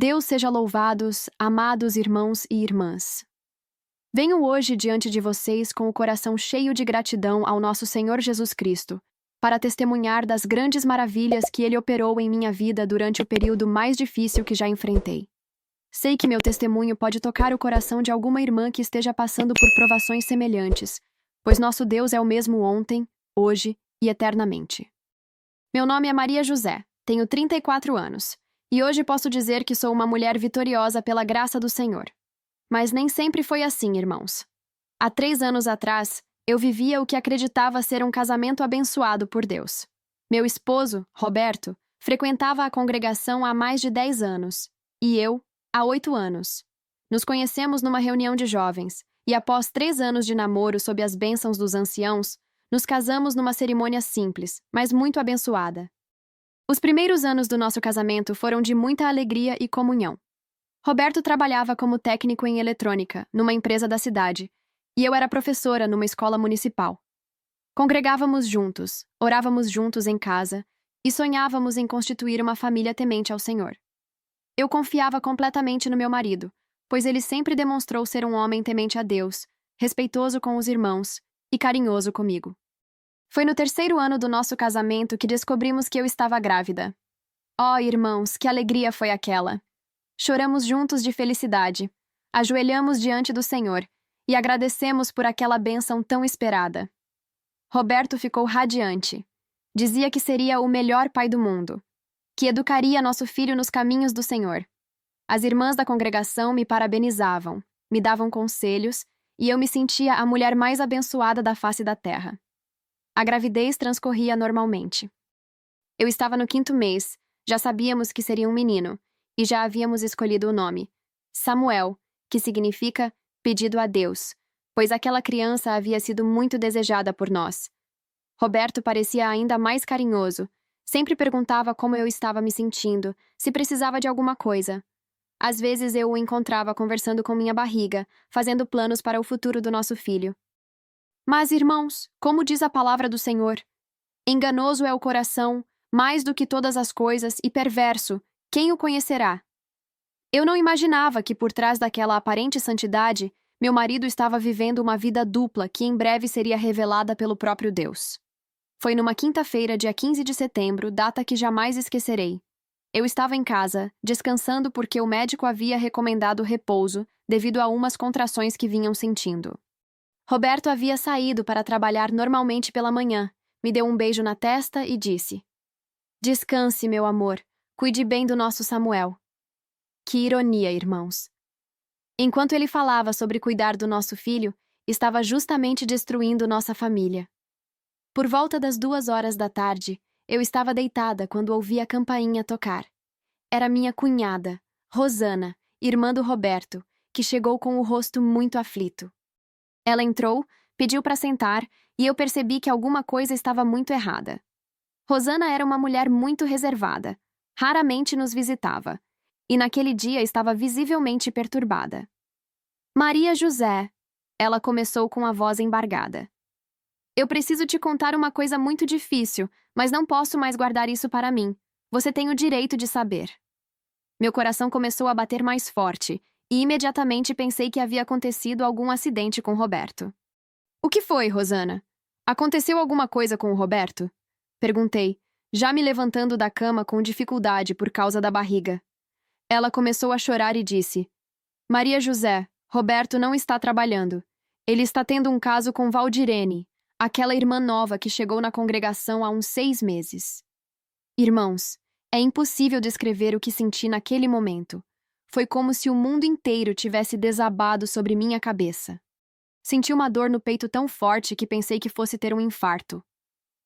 Deus seja louvados, amados irmãos e irmãs. Venho hoje diante de vocês com o coração cheio de gratidão ao nosso Senhor Jesus Cristo, para testemunhar das grandes maravilhas que Ele operou em minha vida durante o período mais difícil que já enfrentei. Sei que meu testemunho pode tocar o coração de alguma irmã que esteja passando por provações semelhantes, pois nosso Deus é o mesmo ontem, hoje e eternamente. Meu nome é Maria José, tenho 34 anos, e hoje posso dizer que sou uma mulher vitoriosa pela graça do Senhor. Mas nem sempre foi assim, irmãos. Há 3 anos atrás, eu vivia o que acreditava ser um casamento abençoado por Deus. Meu esposo, Roberto, frequentava a congregação há mais de 10 anos, e eu, há 8 anos. Nos conhecemos numa reunião de jovens, e após 3 anos de namoro sob as bênçãos dos anciãos, nos casamos numa cerimônia simples, mas muito abençoada. Os primeiros anos do nosso casamento foram de muita alegria e comunhão. Roberto trabalhava como técnico em eletrônica, numa empresa da cidade, e eu era professora numa escola municipal. Congregávamos juntos, orávamos juntos em casa e sonhávamos em constituir uma família temente ao Senhor. Eu confiava completamente no meu marido, pois ele sempre demonstrou ser um homem temente a Deus, respeitoso com os irmãos e carinhoso comigo. Foi no 3º ano do nosso casamento que descobrimos que eu estava grávida. Oh, irmãos, que alegria foi aquela! Choramos juntos de felicidade, ajoelhamos diante do Senhor e agradecemos por aquela bênção tão esperada. Roberto ficou radiante. Dizia que seria o melhor pai do mundo, que educaria nosso filho nos caminhos do Senhor. As irmãs da congregação me parabenizavam, me davam conselhos e eu me sentia a mulher mais abençoada da face da terra. A gravidez transcorria normalmente. Eu estava no 5º mês, já sabíamos que seria um menino, e já havíamos escolhido o nome, Samuel, que significa pedido a Deus, pois aquela criança havia sido muito desejada por nós. Roberto parecia ainda mais carinhoso, sempre perguntava como eu estava me sentindo, se precisava de alguma coisa. Às vezes eu o encontrava conversando com minha barriga, fazendo planos para o futuro do nosso filho. Mas, irmãos, como diz a palavra do Senhor, enganoso é o coração, mais do que todas as coisas, e perverso, quem o conhecerá? Eu não imaginava que por trás daquela aparente santidade, meu marido estava vivendo uma vida dupla que em breve seria revelada pelo próprio Deus. Foi numa quinta-feira, dia 15 de setembro, data que jamais esquecerei. Eu estava em casa, descansando porque o médico havia recomendado repouso devido a umas contrações que vinham sentindo. Roberto havia saído para trabalhar normalmente pela manhã, me deu um beijo na testa e disse: "Descanse, meu amor, cuide bem do nosso Samuel." Que ironia, irmãos. Enquanto ele falava sobre cuidar do nosso filho, estava justamente destruindo nossa família. Por volta das 2 horas da tarde, eu estava deitada quando ouvi a campainha tocar. Era minha cunhada, Rosana, irmã do Roberto, que chegou com o rosto muito aflito. Ela entrou, pediu para sentar e eu percebi que alguma coisa estava muito errada. Rosana era uma mulher muito reservada, raramente nos visitava, e naquele dia estava visivelmente perturbada. "Maria José", ela começou com a voz embargada. "Eu preciso te contar uma coisa muito difícil, mas não posso mais guardar isso para mim. Você tem o direito de saber." Meu coração começou a bater mais forte, e imediatamente pensei que havia acontecido algum acidente com Roberto. "O que foi, Rosana? Aconteceu alguma coisa com o Roberto?" Perguntei, já me levantando da cama com dificuldade por causa da barriga. Ela começou a chorar e disse: "Maria José, Roberto não está trabalhando. Ele está tendo um caso com Valdirene, aquela irmã nova que chegou na congregação há uns 6 meses." Irmãos, é impossível descrever o que senti naquele momento. Foi como se o mundo inteiro tivesse desabado sobre minha cabeça. Senti uma dor no peito tão forte que pensei que fosse ter um infarto.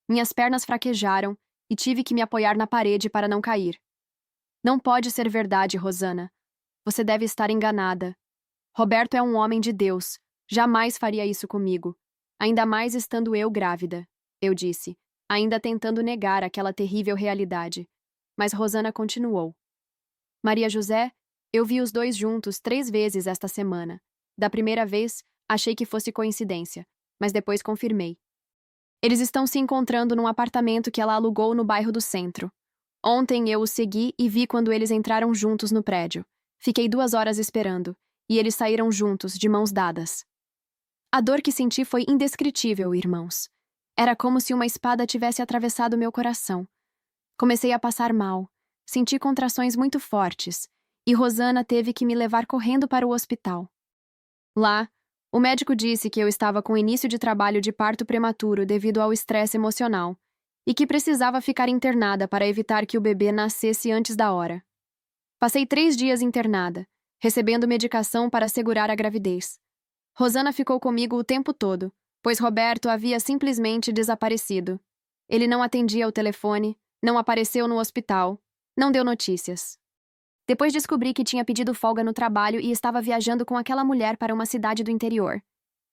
Minhas pernas fraquejaram e tive que me apoiar na parede para não cair. "Não pode ser verdade, Rosana. Você deve estar enganada. Roberto é um homem de Deus. Jamais faria isso comigo. Ainda mais estando eu grávida", eu disse, ainda tentando negar aquela terrível realidade. Mas Rosana continuou: "Maria José, eu vi os dois juntos 3 vezes esta semana. Da primeira vez, achei que fosse coincidência, mas depois confirmei. Eles estão se encontrando num apartamento que ela alugou no bairro do centro. Ontem eu os segui e vi quando eles entraram juntos no prédio. Fiquei 2 horas esperando, e eles saíram juntos, de mãos dadas. A dor que senti foi indescritível, irmãos. Era como se uma espada tivesse atravessado meu coração. Comecei a passar mal, senti contrações muito fortes, e Rosana teve que me levar correndo para o hospital. Lá, o médico disse que eu estava com início de trabalho de parto prematuro devido ao estresse emocional e que precisava ficar internada para evitar que o bebê nascesse antes da hora. Passei 3 dias internada, recebendo medicação para segurar a gravidez. Rosana ficou comigo o tempo todo, pois Roberto havia simplesmente desaparecido. Ele não atendia o telefone, não apareceu no hospital, não deu notícias. Depois descobri que tinha pedido folga no trabalho e estava viajando com aquela mulher para uma cidade do interior.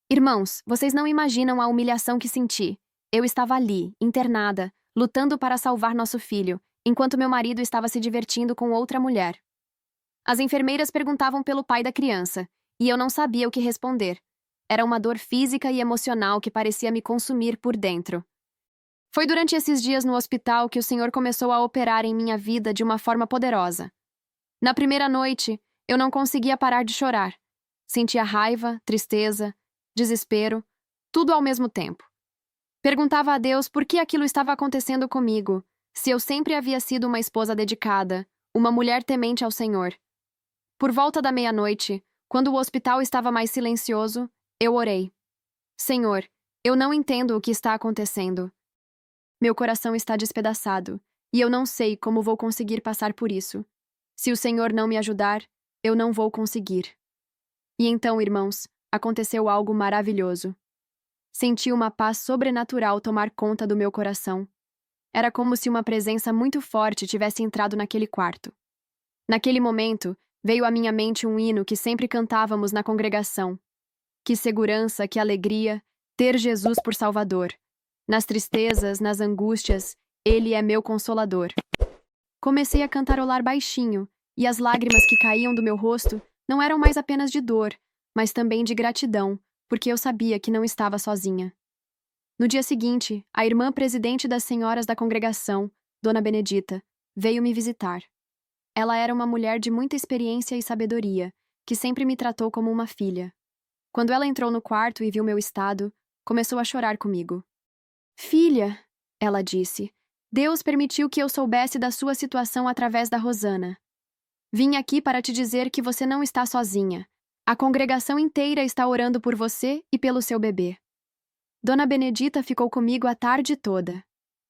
Irmãos, vocês não imaginam a humilhação que senti. Eu estava ali, internada, lutando para salvar nosso filho, enquanto meu marido estava se divertindo com outra mulher. As enfermeiras perguntavam pelo pai da criança, e eu não sabia o que responder. Era uma dor física e emocional que parecia me consumir por dentro. Foi durante esses dias no hospital que o Senhor começou a operar em minha vida de uma forma poderosa. Na primeira noite, eu não conseguia parar de chorar. Sentia raiva, tristeza, desespero, tudo ao mesmo tempo. Perguntava a Deus por que aquilo estava acontecendo comigo, se eu sempre havia sido uma esposa dedicada, uma mulher temente ao Senhor. Por volta da meia-noite, quando o hospital estava mais silencioso, eu orei. Senhor, eu não entendo o que está acontecendo. Meu coração está despedaçado, e eu não sei como vou conseguir passar por isso. Se o Senhor não me ajudar, eu não vou conseguir. E então, irmãos, aconteceu algo maravilhoso. Senti uma paz sobrenatural tomar conta do meu coração. Era como se uma presença muito forte tivesse entrado naquele quarto. Naquele momento, veio à minha mente um hino que sempre cantávamos na congregação. Que segurança, que alegria, ter Jesus por Salvador. Nas tristezas, nas angústias, Ele é meu consolador. Comecei a cantarolar baixinho, e as lágrimas que caíam do meu rosto não eram mais apenas de dor, mas também de gratidão, porque eu sabia que não estava sozinha. No dia seguinte, a irmã presidente das senhoras da congregação, Dona Benedita, veio me visitar. Ela era uma mulher de muita experiência e sabedoria, que sempre me tratou como uma filha. Quando ela entrou no quarto e viu meu estado, começou a chorar comigo. Filha, ela disse, Deus permitiu que eu soubesse da sua situação através da Rosana. Vim aqui para te dizer que você não está sozinha. A congregação inteira está orando por você e pelo seu bebê. Dona Benedita ficou comigo a tarde toda.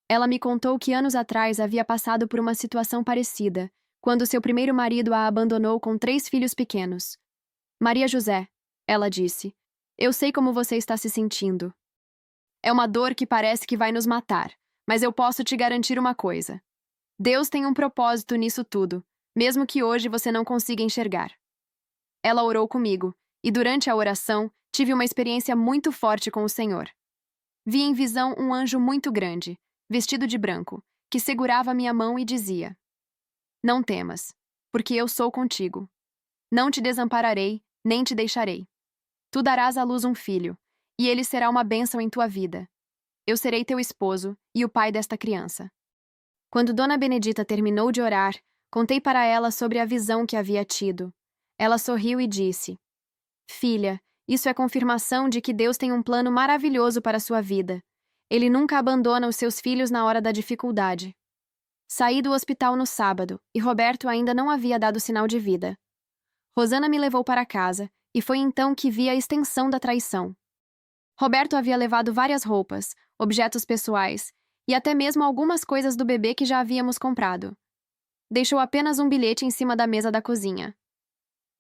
Ela me contou que anos atrás havia passado por uma situação parecida, quando seu primeiro marido a abandonou com 3 filhos pequenos. Maria José, ela disse, eu sei como você está se sentindo. É uma dor que parece que vai nos matar. Mas eu posso te garantir uma coisa. Deus tem um propósito nisso tudo, mesmo que hoje você não consiga enxergar. Ela orou comigo, e durante a oração, tive uma experiência muito forte com o Senhor. Vi em visão um anjo muito grande, vestido de branco, que segurava minha mão e dizia: Não temas, porque eu sou contigo. Não te desampararei, nem te deixarei. Tu darás à luz um filho, e ele será uma bênção em tua vida. Eu serei teu esposo e o pai desta criança. Quando Dona Benedita terminou de orar, contei para ela sobre a visão que havia tido. Ela sorriu e disse: Filha, isso é confirmação de que Deus tem um plano maravilhoso para a sua vida. Ele nunca abandona os seus filhos na hora da dificuldade. Saí do hospital no sábado e Roberto ainda não havia dado sinal de vida. Rosana me levou para casa e foi então que vi a extensão da traição. Roberto havia levado várias roupas, objetos pessoais e até mesmo algumas coisas do bebê que já havíamos comprado. Deixou apenas um bilhete em cima da mesa da cozinha.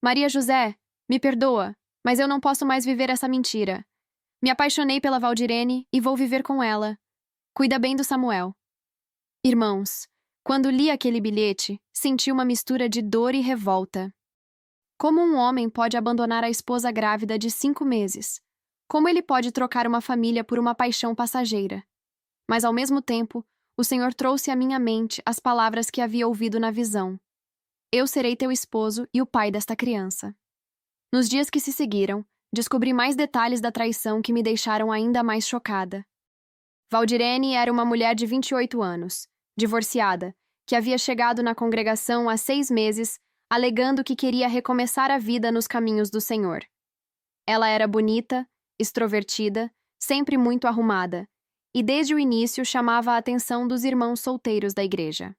Maria José, me perdoa, mas eu não posso mais viver essa mentira. Me apaixonei pela Valdirene e vou viver com ela. Cuida bem do Samuel. Irmãos, quando li aquele bilhete, senti uma mistura de dor e revolta. Como um homem pode abandonar a esposa grávida de 5 meses? Como ele pode trocar uma família por uma paixão passageira? Mas, ao mesmo tempo, o Senhor trouxe à minha mente as palavras que havia ouvido na visão. Eu serei teu esposo e o pai desta criança. Nos dias que se seguiram, descobri mais detalhes da traição que me deixaram ainda mais chocada. Valdirene era uma mulher de 28 anos, divorciada, que havia chegado na congregação há 6 meses, alegando que queria recomeçar a vida nos caminhos do Senhor. Ela era bonita, extrovertida, sempre muito arrumada, e desde o início chamava a atenção dos irmãos solteiros da igreja.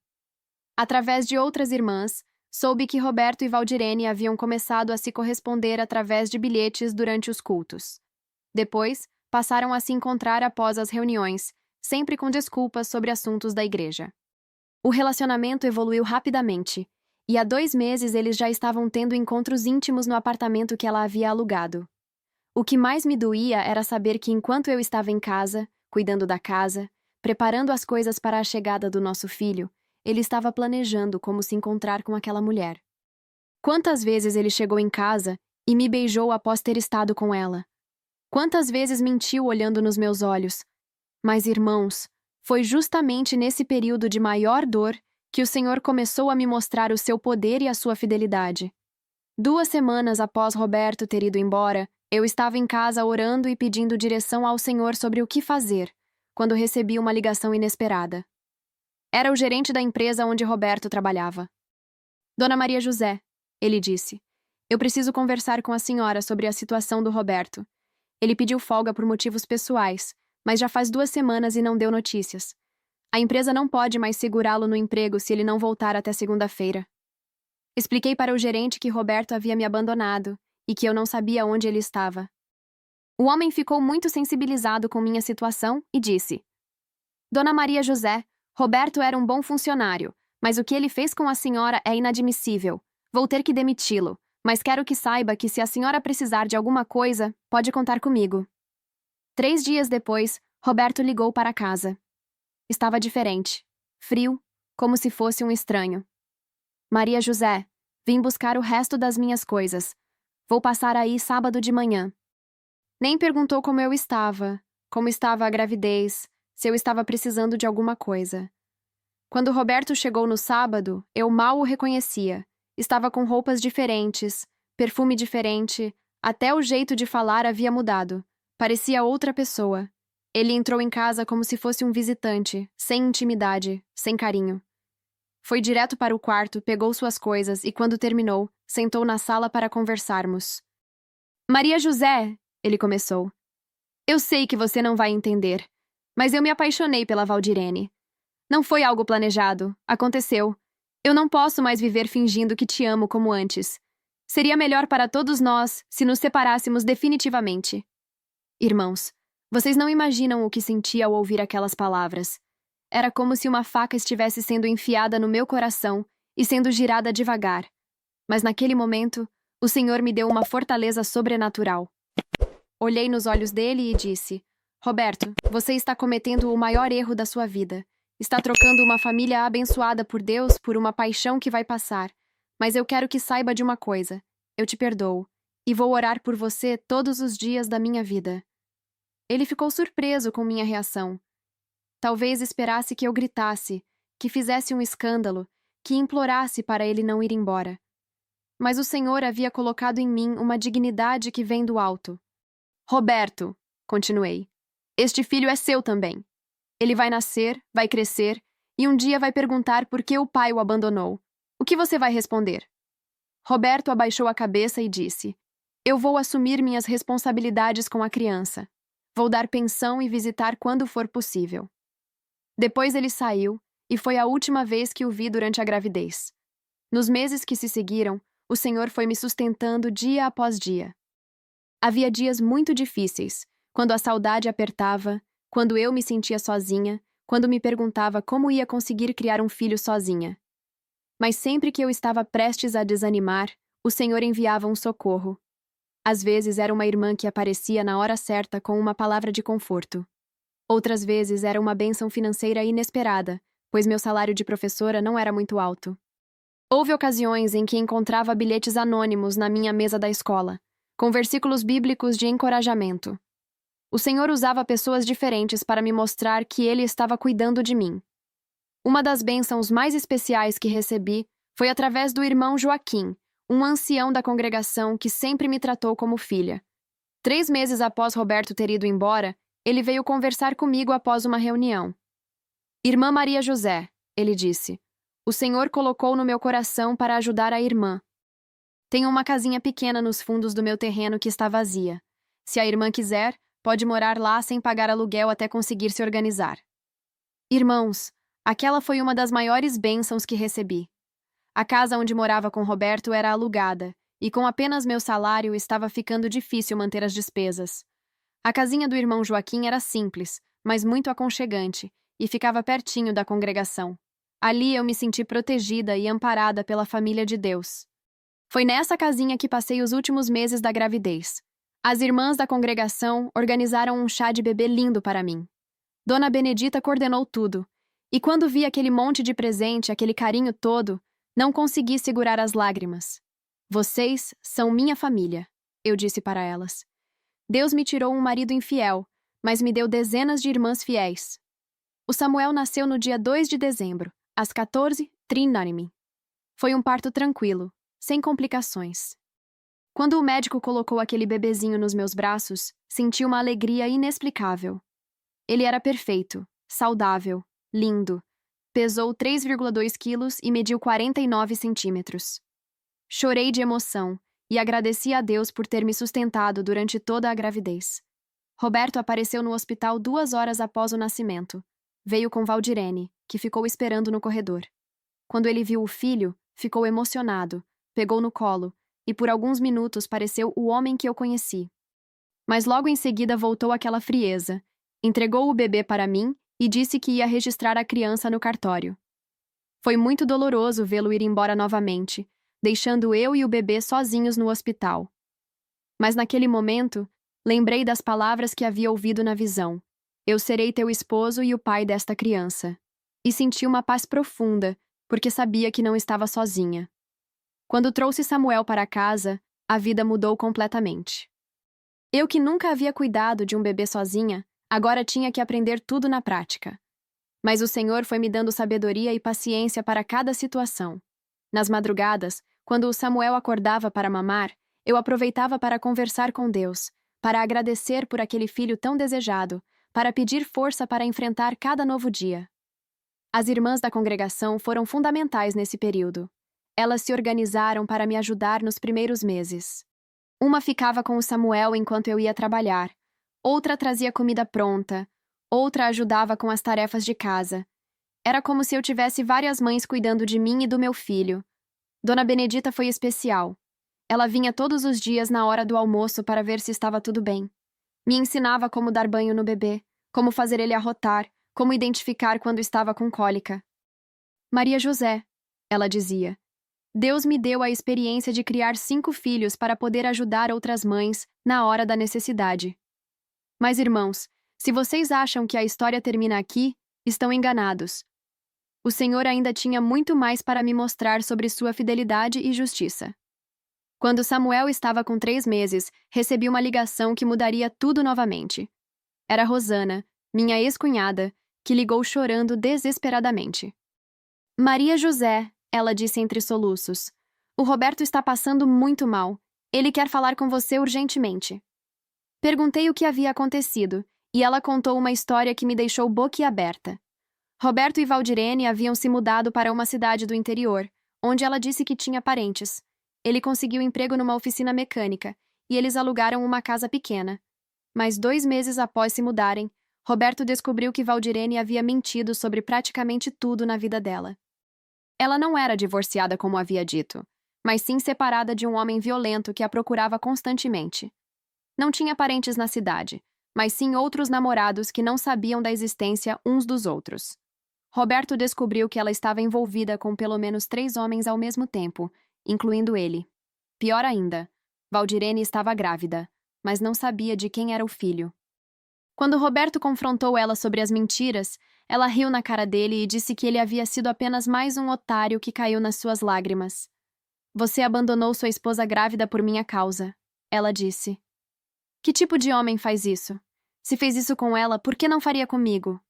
Através de outras irmãs, soube que Roberto e Valdirene haviam começado a se corresponder através de bilhetes durante os cultos. Depois, passaram a se encontrar após as reuniões, sempre com desculpas sobre assuntos da igreja. O relacionamento evoluiu rapidamente, e há 2 meses eles já estavam tendo encontros íntimos no apartamento que ela havia alugado. O que mais me doía era saber que enquanto eu estava em casa, cuidando da casa, preparando as coisas para a chegada do nosso filho, ele estava planejando como se encontrar com aquela mulher. Quantas vezes ele chegou em casa e me beijou após ter estado com ela? Quantas vezes mentiu olhando nos meus olhos? Mas, irmãos, foi justamente nesse período de maior dor que o Senhor começou a me mostrar o seu poder e a sua fidelidade. 2 semanas após Roberto ter ido embora, eu estava em casa orando e pedindo direção ao Senhor sobre o que fazer, quando recebi uma ligação inesperada. Era o gerente da empresa onde Roberto trabalhava. Dona Maria José, ele disse, eu preciso conversar com a senhora sobre a situação do Roberto. Ele pediu folga por motivos pessoais, mas já faz 2 semanas e não deu notícias. A empresa não pode mais segurá-lo no emprego se ele não voltar até segunda-feira. Expliquei para o gerente que Roberto havia me abandonado e que eu não sabia onde ele estava. O homem ficou muito sensibilizado com minha situação e disse: Dona Maria José, Roberto era um bom funcionário, mas o que ele fez com a senhora é inadmissível. Vou ter que demiti-lo, mas quero que saiba que se a senhora precisar de alguma coisa, pode contar comigo. 3 dias depois, Roberto ligou para casa. Estava diferente, frio, como se fosse um estranho. Maria José, vim buscar o resto das minhas coisas. Vou passar aí sábado de manhã. Nem perguntou como estava a gravidez, se eu estava precisando de alguma coisa. Quando Roberto chegou no sábado, eu mal o reconhecia. Estava com roupas diferentes, perfume diferente, até o jeito de falar havia mudado. Parecia outra pessoa. Ele entrou em casa como se fosse um visitante, sem intimidade, sem carinho. Foi direto para o quarto, pegou suas coisas e, quando terminou, sentou na sala para conversarmos. Maria José, ele começou. Eu sei que você não vai entender, mas eu me apaixonei pela Valdirene. Não foi algo planejado, aconteceu. Eu não posso mais viver fingindo que te amo como antes. Seria melhor para todos nós se nos separássemos definitivamente. Irmãos, vocês não imaginam o que senti ao ouvir aquelas palavras. Era como se uma faca estivesse sendo enfiada no meu coração e sendo girada devagar. Mas naquele momento, o Senhor me deu uma fortaleza sobrenatural. Olhei nos olhos dele e disse: Roberto, você está cometendo o maior erro da sua vida. Está trocando uma família abençoada por Deus por uma paixão que vai passar. Mas eu quero que saiba de uma coisa. Eu te perdoo. E vou orar por você todos os dias da minha vida. Ele ficou surpreso com minha reação. Talvez esperasse que eu gritasse, que fizesse um escândalo, que implorasse para ele não ir embora. Mas o Senhor havia colocado em mim uma dignidade que vem do alto. Roberto, continuei, este filho é seu também. Ele vai nascer, vai crescer, e um dia vai perguntar por que o pai o abandonou. O que você vai responder? Roberto abaixou a cabeça e disse: Eu vou assumir minhas responsabilidades com a criança. Vou dar pensão e visitar quando for possível. Depois ele saiu, e foi a última vez que o vi durante a gravidez. Nos meses que se seguiram, o Senhor foi me sustentando dia após dia. Havia dias muito difíceis, quando a saudade apertava, quando eu me sentia sozinha, quando me perguntava como ia conseguir criar um filho sozinha. Mas sempre que eu estava prestes a desanimar, o Senhor enviava um socorro. Às vezes era uma irmã que aparecia na hora certa com uma palavra de conforto. Outras vezes era uma bênção financeira inesperada, pois meu salário de professora não era muito alto. Houve ocasiões em que encontrava bilhetes anônimos na minha mesa da escola, com versículos bíblicos de encorajamento. O Senhor usava pessoas diferentes para me mostrar que Ele estava cuidando de mim. Uma das bênçãos mais especiais que recebi foi através do irmão Joaquim, um ancião da congregação que sempre me tratou como filha. 3 meses após Roberto ter ido embora, ele veio conversar comigo após uma reunião. Irmã Maria José, ele disse, O Senhor colocou no meu coração para ajudar a irmã. Tenho uma casinha pequena nos fundos do meu terreno que está vazia. Se a irmã quiser, pode morar lá sem pagar aluguel até conseguir se organizar. Irmãos, aquela foi uma das maiores bênçãos que recebi. A casa onde morava com Roberto era alugada, e com apenas meu salário estava ficando difícil manter as despesas. A casinha do irmão Joaquim era simples, mas muito aconchegante, e ficava pertinho da congregação. Ali eu me senti protegida e amparada pela família de Deus. Foi nessa casinha que passei os últimos meses da gravidez. As irmãs da congregação organizaram um chá de bebê lindo para mim. Dona Benedita coordenou tudo, e quando vi aquele monte de presente, aquele carinho todo, não consegui segurar as lágrimas. Vocês são minha família, eu disse para elas. Deus me tirou um marido infiel, mas me deu dezenas de irmãs fiéis. O Samuel nasceu no dia 2 de dezembro, às 14h. Foi um parto tranquilo, sem complicações. Quando o médico colocou aquele bebezinho nos meus braços, senti uma alegria inexplicável. Ele era perfeito, saudável, lindo. Pesou 3,2 quilos e mediu 49 centímetros. Chorei de emoção e agradeci a Deus por ter me sustentado durante toda a gravidez. Roberto apareceu no hospital 2 horas após o nascimento. Veio com Valdirene, que ficou esperando no corredor. Quando ele viu o filho, ficou emocionado, pegou no colo e por alguns minutos pareceu o homem que eu conheci. Mas logo em seguida voltou aquela frieza, entregou o bebê para mim e disse que ia registrar a criança no cartório. Foi muito doloroso vê-lo ir embora novamente, deixando eu e o bebê sozinhos no hospital. Mas naquele momento, lembrei das palavras que havia ouvido na visão. Eu serei teu esposo e o pai desta criança. E senti uma paz profunda, porque sabia que não estava sozinha. Quando trouxe Samuel para casa, a vida mudou completamente. Eu que nunca havia cuidado de um bebê sozinha, agora tinha que aprender tudo na prática. Mas o Senhor foi me dando sabedoria e paciência para cada situação. Nas madrugadas, quando o Samuel acordava para mamar, eu aproveitava para conversar com Deus, para agradecer por aquele filho tão desejado, para pedir força para enfrentar cada novo dia. As irmãs da congregação foram fundamentais nesse período. Elas se organizaram para me ajudar nos primeiros meses. Uma ficava com o Samuel enquanto eu ia trabalhar, outra trazia comida pronta, outra ajudava com as tarefas de casa. Era como se eu tivesse várias mães cuidando de mim e do meu filho. Dona Benedita foi especial. Ela vinha todos os dias na hora do almoço para ver se estava tudo bem. Me ensinava como dar banho no bebê, como fazer ele arrotar, como identificar quando estava com cólica. Maria José, ela dizia, Deus me deu a experiência de criar 5 filhos para poder ajudar outras mães na hora da necessidade. Mas, irmãos, se vocês acham que a história termina aqui, estão enganados. O Senhor ainda tinha muito mais para me mostrar sobre sua fidelidade e justiça. Quando Samuel estava com 3 meses, recebi uma ligação que mudaria tudo novamente. Era Rosana, minha ex-cunhada, que ligou chorando desesperadamente. Maria José, ela disse entre soluços. O Roberto está passando muito mal. Ele quer falar com você urgentemente. Perguntei o que havia acontecido, e ela contou uma história que me deixou boquiaberta. Roberto e Valdirene haviam se mudado para uma cidade do interior, onde ela disse que tinha parentes. Ele conseguiu emprego numa oficina mecânica, e eles alugaram uma casa pequena. Mas 2 meses após se mudarem, Roberto descobriu que Valdirene havia mentido sobre praticamente tudo na vida dela. Ela não era divorciada como havia dito, mas sim separada de um homem violento que a procurava constantemente. Não tinha parentes na cidade, mas sim outros namorados que não sabiam da existência uns dos outros. Roberto descobriu que ela estava envolvida com pelo menos 3 homens ao mesmo tempo, incluindo ele. Pior ainda, Valdirene estava grávida, mas não sabia de quem era o filho. Quando Roberto confrontou ela sobre as mentiras, ela riu na cara dele e disse que ele havia sido apenas mais um otário que caiu nas suas lágrimas. Você abandonou sua esposa grávida por minha causa, ela disse. Que tipo de homem faz isso? Se fez isso com ela, por que não faria comigo?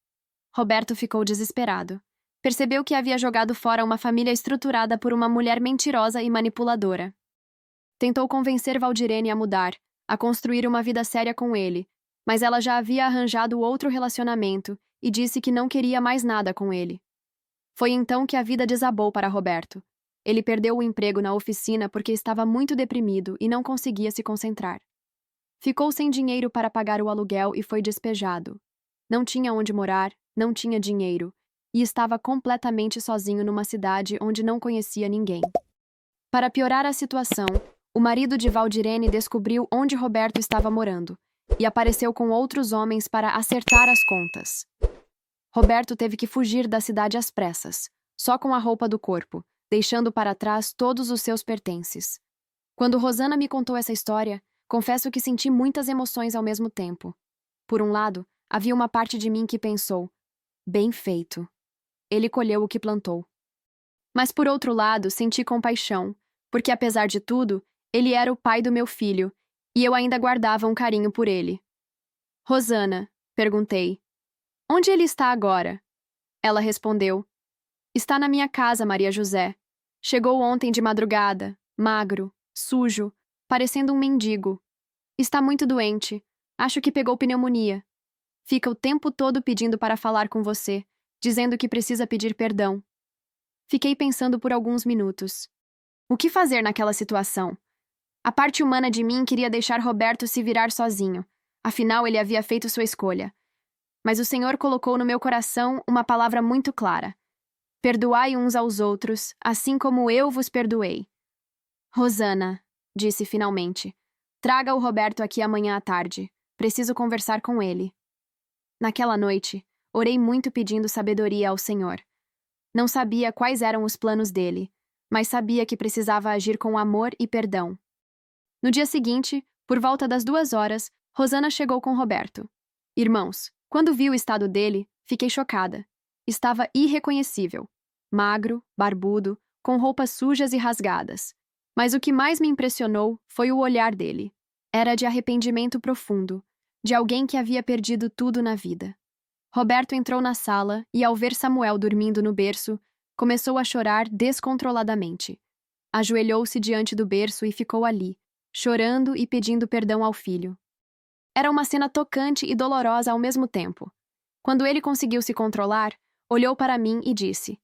Roberto ficou desesperado. Percebeu que havia jogado fora uma família estruturada por uma mulher mentirosa e manipuladora. Tentou convencer Valdirene a mudar, a construir uma vida séria com ele, mas ela já havia arranjado outro relacionamento e disse que não queria mais nada com ele. Foi então que a vida desabou para Roberto. Ele perdeu o emprego na oficina porque estava muito deprimido e não conseguia se concentrar. Ficou sem dinheiro para pagar o aluguel e foi despejado. Não tinha onde morar, não tinha dinheiro, e estava completamente sozinho numa cidade onde não conhecia ninguém. Para piorar a situação, o marido de Valdirene descobriu onde Roberto estava morando e apareceu com outros homens para acertar as contas. Roberto teve que fugir da cidade às pressas, só com a roupa do corpo, deixando para trás todos os seus pertences. Quando Rosana me contou essa história, confesso que senti muitas emoções ao mesmo tempo. Por um lado, havia uma parte de mim que pensou: bem feito. Ele colheu o que plantou. Mas por outro lado, senti compaixão, porque apesar de tudo, ele era o pai do meu filho, e eu ainda guardava um carinho por ele. Rosana, perguntei, onde ele está agora? Ela respondeu, está na minha casa, Maria José. Chegou ontem de madrugada, magro, sujo, parecendo um mendigo. Está muito doente. Acho que pegou pneumonia. Fica o tempo todo pedindo para falar com você, dizendo que precisa pedir perdão. Fiquei pensando por alguns minutos. O que fazer naquela situação? A parte humana de mim queria deixar Roberto se virar sozinho. Afinal, ele havia feito sua escolha. Mas o Senhor colocou no meu coração uma palavra muito clara. Perdoai uns aos outros, assim como eu vos perdoei. Rosana, disse finalmente, traga o Roberto aqui amanhã à tarde. Preciso conversar com ele. Naquela noite, orei muito pedindo sabedoria ao Senhor. Não sabia quais eram os planos dele, mas sabia que precisava agir com amor e perdão. No dia seguinte, por volta das 2 horas, Rosana chegou com Roberto. Irmãos, quando vi o estado dele, fiquei chocada. Estava irreconhecível. Magro, barbudo, com roupas sujas e rasgadas. Mas o que mais me impressionou foi o olhar dele. Era de arrependimento profundo, de alguém que havia perdido tudo na vida. Roberto entrou na sala e, ao ver Samuel dormindo no berço, começou a chorar descontroladamente. Ajoelhou-se diante do berço e ficou ali, chorando e pedindo perdão ao filho. Era uma cena tocante e dolorosa ao mesmo tempo. Quando ele conseguiu se controlar, olhou para mim e disse: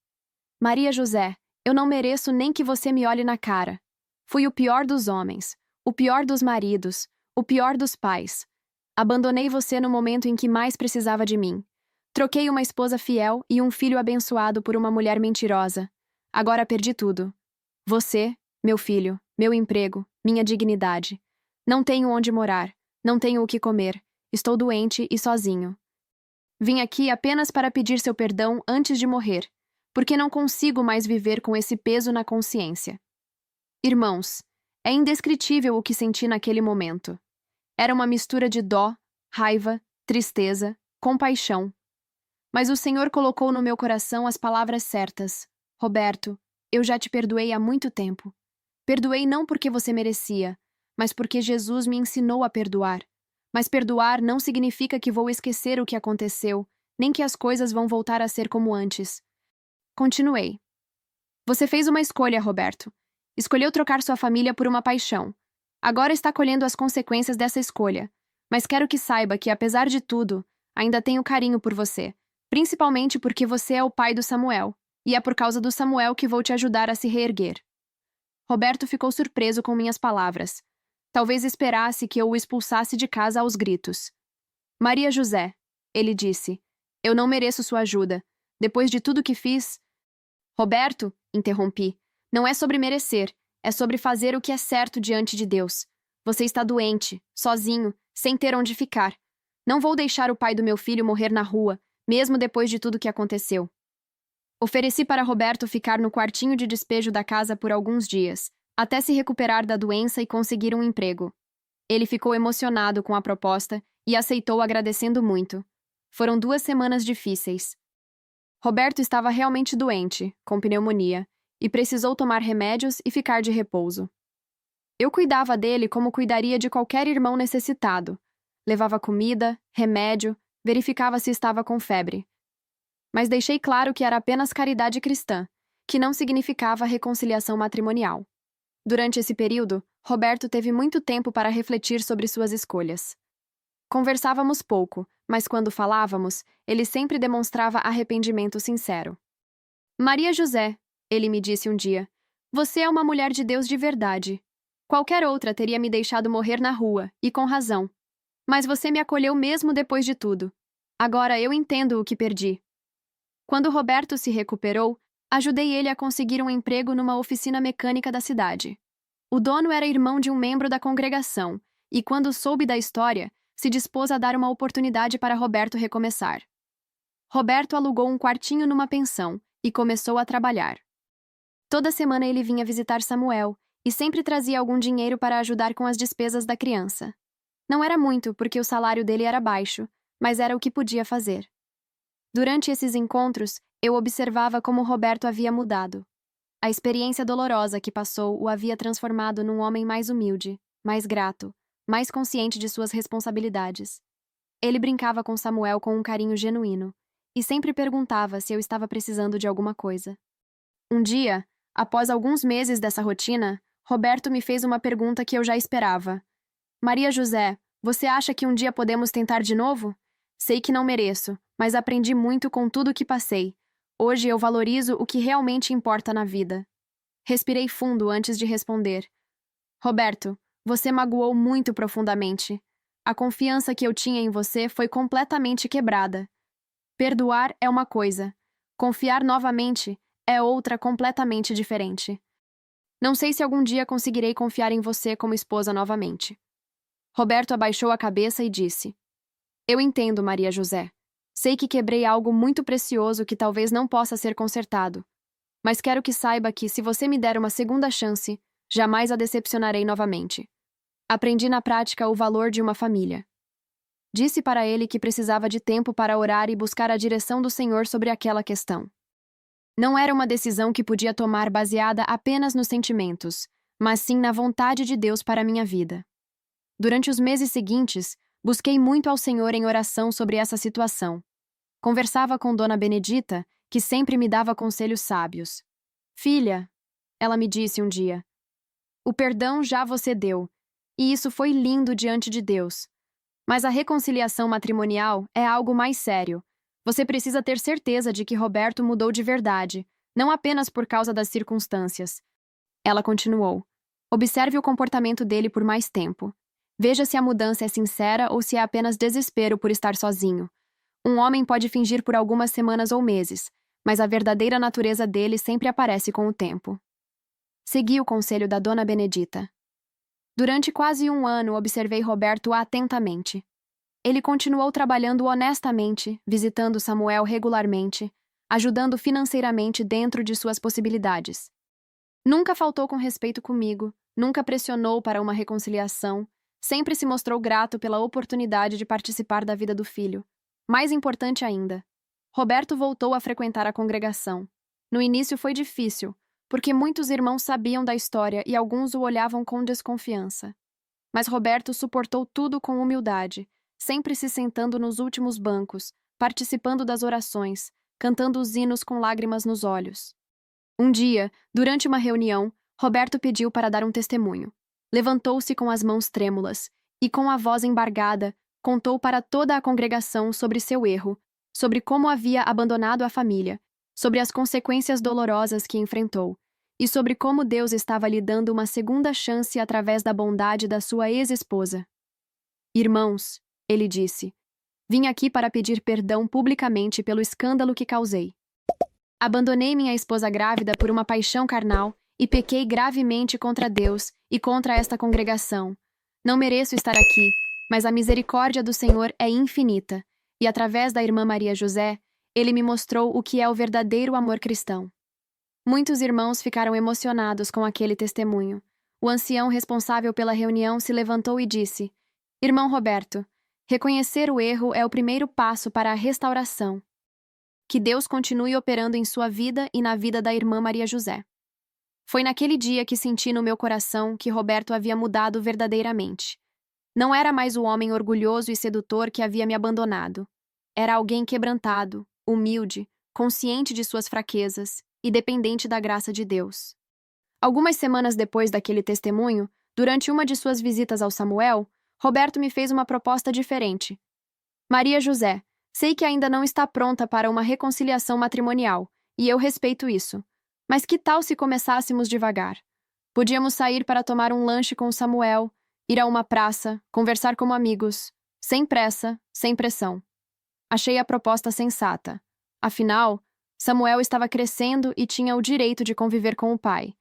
Maria José, eu não mereço nem que você me olhe na cara. Fui o pior dos homens, o pior dos maridos, o pior dos pais. Abandonei você no momento em que mais precisava de mim. Troquei uma esposa fiel e um filho abençoado por uma mulher mentirosa. Agora perdi tudo. Você, meu filho, meu emprego, minha dignidade. Não tenho onde morar, não tenho o que comer, estou doente e sozinho. Vim aqui apenas para pedir seu perdão antes de morrer, porque não consigo mais viver com esse peso na consciência. Irmãos, é indescritível o que senti naquele momento. Era uma mistura de dó, raiva, tristeza, compaixão. Mas o Senhor colocou no meu coração as palavras certas. Roberto, eu já te perdoei há muito tempo. Perdoei não porque você merecia, mas porque Jesus me ensinou a perdoar. Mas perdoar não significa que vou esquecer o que aconteceu, nem que as coisas vão voltar a ser como antes. Continuei. Você fez uma escolha, Roberto. Escolheu trocar sua família por uma paixão. Agora está colhendo as consequências dessa escolha. Mas quero que saiba que, apesar de tudo, ainda tenho carinho por você. Principalmente porque você é o pai do Samuel, e é por causa do Samuel que vou te ajudar a se reerguer. Roberto ficou surpreso com minhas palavras. Talvez esperasse que eu o expulsasse de casa aos gritos. Maria José, ele disse, eu não mereço sua ajuda. Depois de tudo que fiz... Roberto, interrompi, não é sobre merecer, é sobre fazer o que é certo diante de Deus. Você está doente, sozinho, sem ter onde ficar. Não vou deixar o pai do meu filho morrer na rua, mesmo depois de tudo que aconteceu. Ofereci para Roberto ficar no quartinho de despejo da casa por alguns dias, até se recuperar da doença e conseguir um emprego. Ele ficou emocionado com a proposta e aceitou agradecendo muito. Foram 2 semanas difíceis. Roberto estava realmente doente, com pneumonia, e precisou tomar remédios e ficar de repouso. Eu cuidava dele como cuidaria de qualquer irmão necessitado. Levava comida, remédio, verificava se estava com febre. Mas deixei claro que era apenas caridade cristã, que não significava reconciliação matrimonial. Durante esse período, Roberto teve muito tempo para refletir sobre suas escolhas. Conversávamos pouco, mas quando falávamos, ele sempre demonstrava arrependimento sincero. Maria José, ele me disse um dia, você é uma mulher de Deus de verdade. Qualquer outra teria me deixado morrer na rua, e com razão. Mas você me acolheu mesmo depois de tudo. Agora eu entendo o que perdi. Quando Roberto se recuperou, ajudei ele a conseguir um emprego numa oficina mecânica da cidade. O dono era irmão de um membro da congregação, e quando soube da história, se dispôs a dar uma oportunidade para Roberto recomeçar. Roberto alugou um quartinho numa pensão e começou a trabalhar. Toda semana ele vinha visitar Samuel e sempre trazia algum dinheiro para ajudar com as despesas da criança. Não era muito, porque o salário dele era baixo, mas era o que podia fazer. Durante esses encontros, eu observava como Roberto havia mudado. A experiência dolorosa que passou o havia transformado num homem mais humilde, mais grato, mais consciente de suas responsabilidades. Ele brincava com Samuel com um carinho genuíno e sempre perguntava se eu estava precisando de alguma coisa. Um dia, após alguns meses dessa rotina, Roberto me fez uma pergunta que eu já esperava. Maria José, você acha que um dia podemos tentar de novo? Sei que não mereço, mas aprendi muito com tudo que passei. Hoje eu valorizo o que realmente importa na vida. Respirei fundo antes de responder. Roberto, você magoou muito profundamente. A confiança que eu tinha em você foi completamente quebrada. Perdoar é uma coisa. Confiar novamente é outra completamente diferente. Não sei se algum dia conseguirei confiar em você como esposa novamente. Roberto abaixou a cabeça e disse: Eu entendo, Maria José. Sei que quebrei algo muito precioso que talvez não possa ser consertado. Mas quero que saiba que, se você me der uma segunda chance, jamais a decepcionarei novamente. Aprendi na prática o valor de uma família. Disse para ele que precisava de tempo para orar e buscar a direção do Senhor sobre aquela questão. Não era uma decisão que podia tomar baseada apenas nos sentimentos, mas sim na vontade de Deus para minha vida. Durante os meses seguintes, busquei muito ao Senhor em oração sobre essa situação. Conversava com Dona Benedita, que sempre me dava conselhos sábios. Filha, ela me disse um dia, o perdão já você deu, e isso foi lindo diante de Deus. Mas a reconciliação matrimonial é algo mais sério. Você precisa ter certeza de que Roberto mudou de verdade, não apenas por causa das circunstâncias. Ela continuou. Observe o comportamento dele por mais tempo. Veja se a mudança é sincera ou se é apenas desespero por estar sozinho. Um homem pode fingir por algumas semanas ou meses, mas a verdadeira natureza dele sempre aparece com o tempo. Segui o conselho da Dona Benedita. Durante quase um ano observei Roberto atentamente. Ele continuou trabalhando honestamente, visitando Samuel regularmente, ajudando financeiramente dentro de suas possibilidades. Nunca faltou com respeito comigo, nunca pressionou para uma reconciliação, sempre se mostrou grato pela oportunidade de participar da vida do filho. Mais importante ainda, Roberto voltou a frequentar a congregação. No início foi difícil, porque muitos irmãos sabiam da história e alguns o olhavam com desconfiança. Mas Roberto suportou tudo com humildade, sempre se sentando nos últimos bancos, participando das orações, cantando os hinos com lágrimas nos olhos. Um dia, durante uma reunião, Roberto pediu para dar um testemunho. Levantou-se com as mãos trêmulas e, com a voz embargada, contou para toda a congregação sobre seu erro, sobre como havia abandonado a família, sobre as consequências dolorosas que enfrentou e sobre como Deus estava lhe dando uma segunda chance através da bondade da sua ex-esposa. Irmãos, ele disse, vim aqui para pedir perdão publicamente pelo escândalo que causei. Abandonei minha esposa grávida por uma paixão carnal e pequei gravemente contra Deus e contra esta congregação. Não mereço estar aqui, mas a misericórdia do Senhor é infinita, e através da irmã Maria José, ele me mostrou o que é o verdadeiro amor cristão. Muitos irmãos ficaram emocionados com aquele testemunho. O ancião responsável pela reunião se levantou e disse: Irmão Roberto, reconhecer o erro é o primeiro passo para a restauração. Que Deus continue operando em sua vida e na vida da irmã Maria José. Foi naquele dia que senti no meu coração que Roberto havia mudado verdadeiramente. Não era mais o homem orgulhoso e sedutor que havia me abandonado. Era alguém quebrantado, humilde, consciente de suas fraquezas e dependente da graça de Deus. Algumas semanas depois daquele testemunho, durante uma de suas visitas ao Samuel, Roberto me fez uma proposta diferente. Maria José, sei que ainda não está pronta para uma reconciliação matrimonial, e eu respeito isso. Mas que tal se começássemos devagar? Podíamos sair para tomar um lanche com o Samuel, ir a uma praça, conversar como amigos, sem pressa, sem pressão. Achei a proposta sensata. Afinal, Samuel estava crescendo e tinha o direito de conviver com o pai.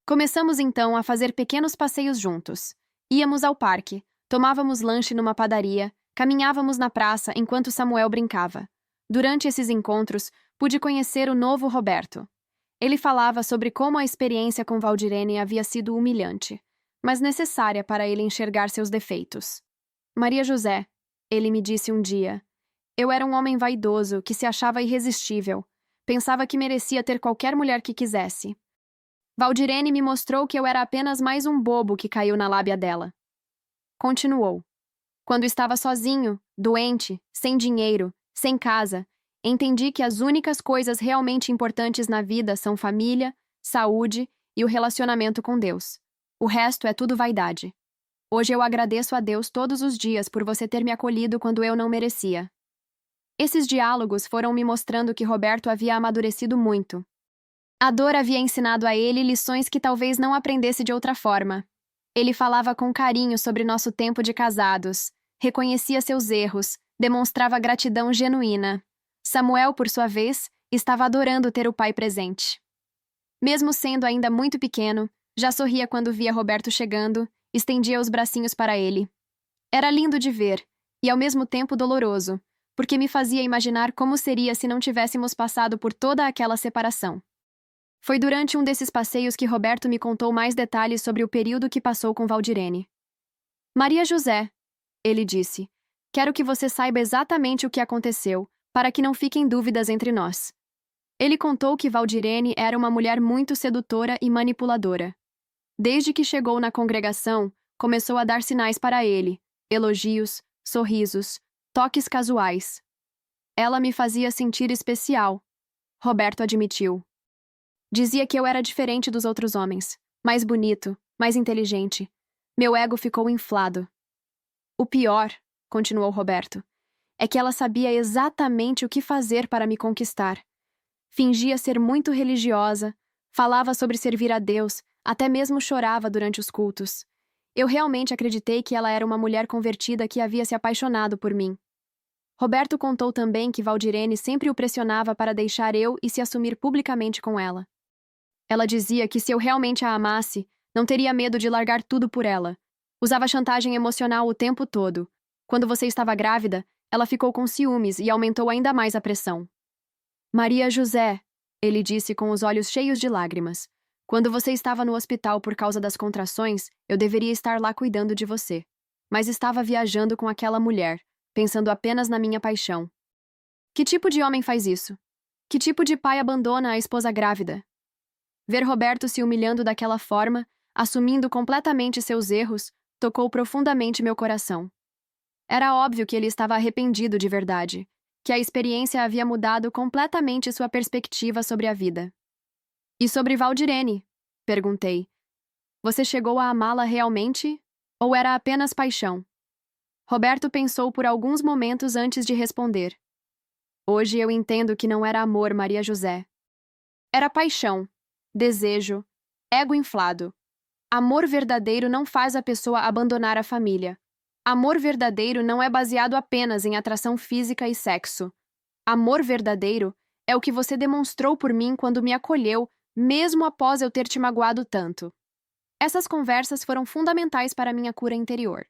Começamos então a fazer pequenos passeios juntos. Íamos ao parque, tomávamos lanche numa padaria, caminhávamos na praça enquanto Samuel brincava. Durante esses encontros, pude conhecer o novo Roberto. Ele falava sobre como a experiência com Valdirene havia sido humilhante, mas necessária para ele enxergar seus defeitos. Maria José, ele me disse um dia, eu era um homem vaidoso que se achava irresistível. Pensava que merecia ter qualquer mulher que quisesse. Valdirene me mostrou que eu era apenas mais um bobo que caiu na lábia dela. Continuou. Quando estava sozinho, doente, sem dinheiro, sem casa, entendi que as únicas coisas realmente importantes na vida são família, saúde e o relacionamento com Deus. O resto é tudo vaidade. Hoje eu agradeço a Deus todos os dias por você ter me acolhido quando eu não merecia. Esses diálogos foram me mostrando que Roberto havia amadurecido muito. A dor havia ensinado a ele lições que talvez não aprendesse de outra forma. Ele falava com carinho sobre nosso tempo de casados, reconhecia seus erros, demonstrava gratidão genuína. Samuel, por sua vez, estava adorando ter o pai presente. Mesmo sendo ainda muito pequeno, já sorria quando via Roberto chegando, estendia os bracinhos para ele. Era lindo de ver, e ao mesmo tempo doloroso, porque me fazia imaginar como seria se não tivéssemos passado por toda aquela separação. Foi durante um desses passeios que Roberto me contou mais detalhes sobre o período que passou com Valdirene. Maria José, ele disse, quero que você saiba exatamente o que aconteceu, para que não fiquem dúvidas entre nós. Ele contou que Valdirene era uma mulher muito sedutora e manipuladora. Desde que chegou na congregação, começou a dar sinais para ele, elogios, sorrisos, toques casuais. Ela me fazia sentir especial, Roberto admitiu. Dizia que eu era diferente dos outros homens, mais bonito, mais inteligente. Meu ego ficou inflado. O pior, continuou Roberto, é que ela sabia exatamente o que fazer para me conquistar. Fingia ser muito religiosa, falava sobre servir a Deus, até mesmo chorava durante os cultos. Eu realmente acreditei que ela era uma mulher convertida que havia se apaixonado por mim. Roberto contou também que Valdirene sempre o pressionava para deixar eu e se assumir publicamente com ela. Ela dizia que se eu realmente a amasse, não teria medo de largar tudo por ela. Usava chantagem emocional o tempo todo. Quando você estava grávida, ela ficou com ciúmes e aumentou ainda mais a pressão. Maria José, ele disse com os olhos cheios de lágrimas. Quando você estava no hospital por causa das contrações, eu deveria estar lá cuidando de você. Mas estava viajando com aquela mulher, pensando apenas na minha paixão. Que tipo de homem faz isso? Que tipo de pai abandona a esposa grávida? Ver Roberto se humilhando daquela forma, assumindo completamente seus erros, tocou profundamente meu coração. Era óbvio que ele estava arrependido de verdade, que a experiência havia mudado completamente sua perspectiva sobre a vida. E sobre Valdirene? Perguntei. Você chegou a amá-la realmente? Ou era apenas paixão? Roberto pensou por alguns momentos antes de responder. Hoje eu entendo que não era amor, Maria José. Era paixão, desejo, ego inflado. Amor verdadeiro não faz a pessoa abandonar a família. Amor verdadeiro não é baseado apenas em atração física e sexo. Amor verdadeiro é o que você demonstrou por mim quando me acolheu, mesmo após eu ter te magoado tanto. Essas conversas foram fundamentais para minha cura interior.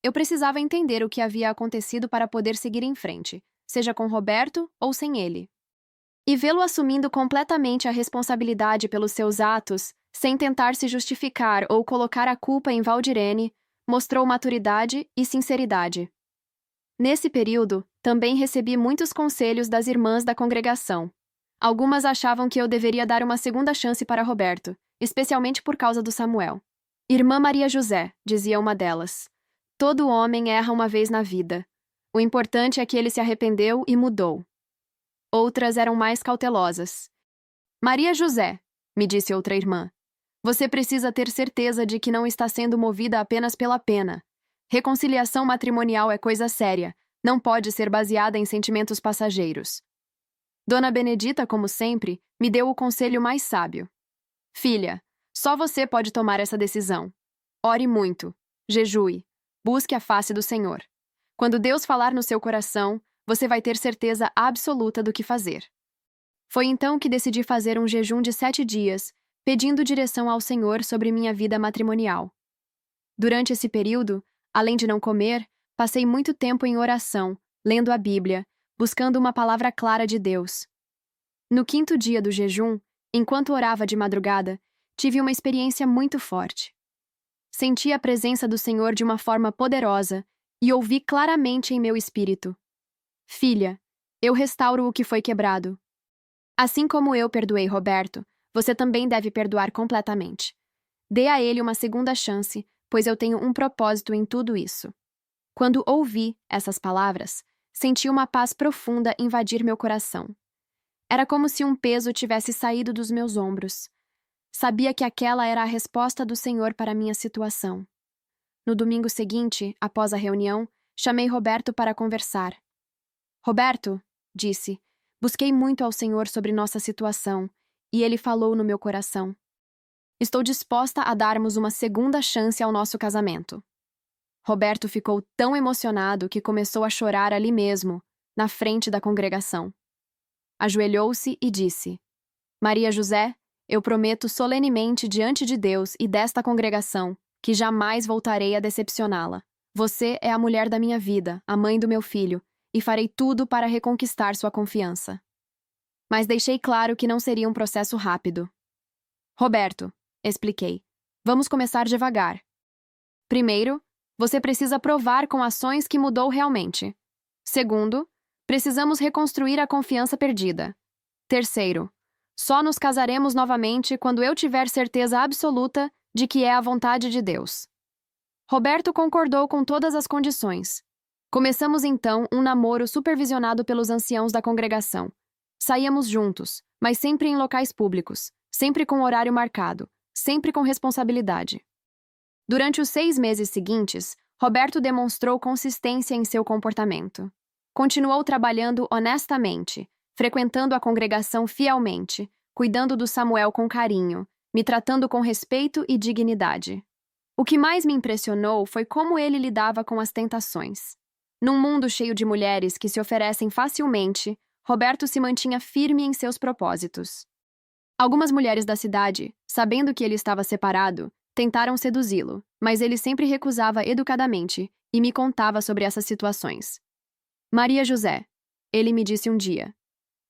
Eu precisava entender o que havia acontecido para poder seguir em frente, seja com Roberto ou sem ele. E vê-lo assumindo completamente a responsabilidade pelos seus atos, sem tentar se justificar ou colocar a culpa em Valdirene, mostrou maturidade e sinceridade. Nesse período, também recebi muitos conselhos das irmãs da congregação. Algumas achavam que eu deveria dar uma segunda chance para Roberto, especialmente por causa do Samuel. Irmã Maria José, dizia uma delas, todo homem erra uma vez na vida. O importante é que ele se arrependeu e mudou. Outras eram mais cautelosas. Maria José, me disse outra irmã, você precisa ter certeza de que não está sendo movida apenas pela pena. Reconciliação matrimonial é coisa séria, não pode ser baseada em sentimentos passageiros. Dona Benedita, como sempre, me deu o conselho mais sábio. Filha, só você pode tomar essa decisão. Ore muito, jejue, busque a face do Senhor. Quando Deus falar no seu coração, você vai ter certeza absoluta do que fazer. Foi então que decidi fazer um jejum de 7 dias, pedindo direção ao Senhor sobre minha vida matrimonial. Durante esse período, além de não comer, passei muito tempo em oração, lendo a Bíblia, buscando uma palavra clara de Deus. No 5º dia do jejum, enquanto orava de madrugada, tive uma experiência muito forte. Senti a presença do Senhor de uma forma poderosa e ouvi claramente em meu espírito: Filha, eu restauro o que foi quebrado. Assim como eu perdoei Roberto, você também deve perdoar completamente. Dê a ele uma segunda chance, pois eu tenho um propósito em tudo isso. Quando ouvi essas palavras, senti uma paz profunda invadir meu coração. Era como se um peso tivesse saído dos meus ombros. Sabia que aquela era a resposta do Senhor para a minha situação. No domingo seguinte, após a reunião, chamei Roberto para conversar. Roberto, disse, busquei muito ao Senhor sobre nossa situação, e ele falou no meu coração. Estou disposta a darmos uma segunda chance ao nosso casamento. Roberto ficou tão emocionado que começou a chorar ali mesmo, na frente da congregação. Ajoelhou-se e disse: Maria José, eu prometo solenemente diante de Deus e desta congregação que jamais voltarei a decepcioná-la. Você é a mulher da minha vida, a mãe do meu filho, e farei tudo para reconquistar sua confiança. Mas deixei claro que não seria um processo rápido. Roberto, expliquei, vamos começar devagar. Primeiro, você precisa provar com ações que mudou realmente. Segundo, precisamos reconstruir a confiança perdida. Terceiro, só nos casaremos novamente quando eu tiver certeza absoluta de que é a vontade de Deus. Roberto concordou com todas as condições. Começamos então um namoro supervisionado pelos anciãos da congregação. Saíamos juntos, mas sempre em locais públicos, sempre com horário marcado, sempre com responsabilidade. Durante os 6 meses seguintes, Roberto demonstrou consistência em seu comportamento. Continuou trabalhando honestamente, frequentando a congregação fielmente, cuidando do Samuel com carinho, me tratando com respeito e dignidade. O que mais me impressionou foi como ele lidava com as tentações. Num mundo cheio de mulheres que se oferecem facilmente, Roberto se mantinha firme em seus propósitos. Algumas mulheres da cidade, sabendo que ele estava separado, tentaram seduzi-lo, mas ele sempre recusava educadamente e me contava sobre essas situações. Maria José, ele me disse um dia,